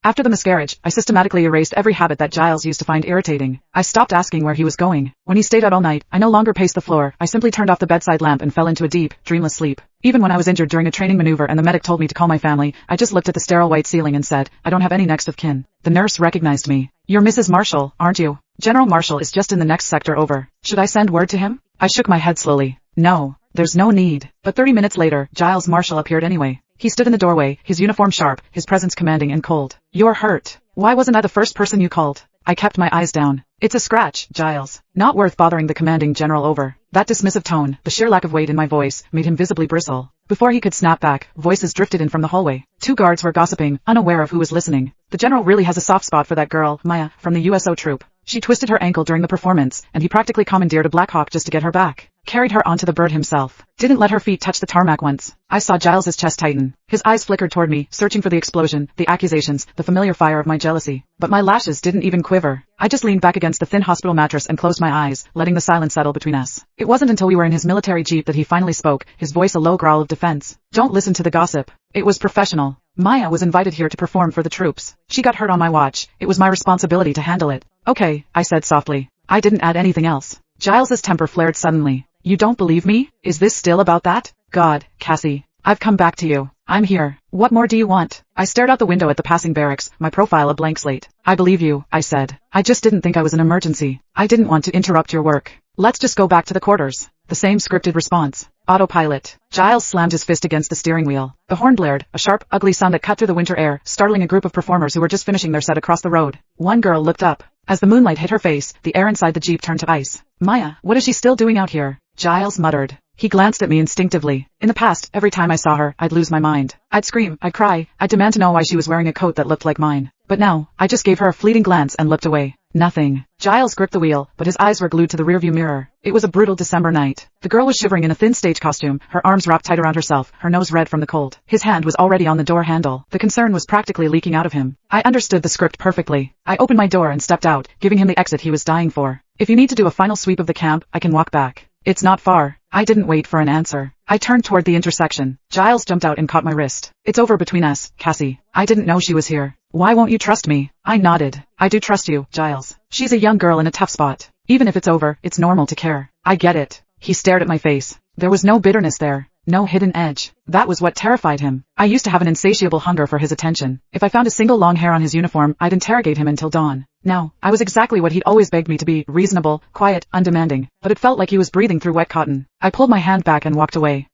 After the miscarriage, I systematically erased every habit that Giles used to find irritating. I stopped asking where he was going. When he stayed out all night, I no longer paced the floor. I simply turned off the bedside lamp and fell into a deep, dreamless sleep. Even when I was injured during a training maneuver and the medic told me to call my family, I just looked at the sterile white ceiling and said, I don't have any next of kin. The nurse recognized me. You're Mrs. Marshall, aren't you? General Marshall is just in the next sector over. Should I send word to him? I shook my head slowly. No, there's no need. But 30 minutes later, Giles Marshall appeared anyway. He stood in the doorway, his uniform sharp, his presence commanding and cold. You're hurt. Why wasn't I the first person you called? I kept my eyes down. It's a scratch, Giles. Not worth bothering the commanding general over. That dismissive tone, the sheer lack of weight in my voice, made him visibly bristle. Before he could snap back, voices drifted in from the hallway. 2 guards were gossiping, unaware of who was listening. The general really has a soft spot for that girl, Maya, from the USO troop. She twisted her ankle during the performance, and he practically commandeered a Black Hawk just to get her back. Carried her onto the bird himself. Didn't let her feet touch the tarmac once. I saw Giles's chest tighten. His eyes flickered toward me, searching for the explosion, the accusations, the familiar fire of my jealousy. But my lashes didn't even quiver. I just leaned back against the thin hospital mattress and closed my eyes, letting the silence settle between us. It wasn't until we were in his military jeep that he finally spoke, his voice a low growl of defense. Don't listen to the gossip. It was professional. Maya was invited here to perform for the troops. She got hurt on my watch. It was my responsibility to handle it. Okay, I said softly. I didn't add anything else. Giles's temper flared suddenly. You don't believe me? Is this still about that? God, Cassie. I've come back to you. I'm here. What more do you want? I stared out the window at the passing barracks, my profile a blank slate. I believe you, I said. I just didn't think I was an emergency. I didn't want to interrupt your work. Let's just go back to the quarters. The same scripted response. Autopilot. Giles slammed his fist against the steering wheel. The horn blared, a sharp, ugly sound that cut through the winter air, startling a group of performers who were just finishing their set across the road. One girl looked up. As the moonlight hit her face, the air inside the jeep turned to ice. Maya, what is she still doing out here? Giles muttered. He glanced at me instinctively. In the past, every time I saw her, I'd lose my mind. I'd scream, I'd cry, I'd demand to know why she was wearing a coat that looked like mine. But now, I just gave her a fleeting glance and looked away. Nothing. Giles gripped the wheel, but his eyes were glued to the rearview mirror. It was a brutal December night. The girl was shivering in a thin stage costume, her arms wrapped tight around herself, her nose red from the cold. His hand was already on the door handle. The concern was practically leaking out of him. I understood the script perfectly. I opened my door and stepped out, giving him the exit he was dying for. If you need to do a final sweep of the camp, I can walk back. It's not far. I didn't wait for an answer. I turned toward the intersection. Giles jumped out and caught my wrist. It's over between us, Cassie. I didn't know she was here. Why won't you trust me? I nodded. I do trust you, Giles. She's a young girl in a tough spot. Even if it's over, it's normal to care. I get it. He stared at my face. There was no bitterness there. No hidden edge. That was what terrified him. I used to have an insatiable hunger for his attention. If I found a single long hair on his uniform, I'd interrogate him until dawn. Now, I was exactly what he'd always begged me to be, reasonable, quiet, undemanding, but it felt like he was breathing through wet cotton. I pulled my hand back and walked away.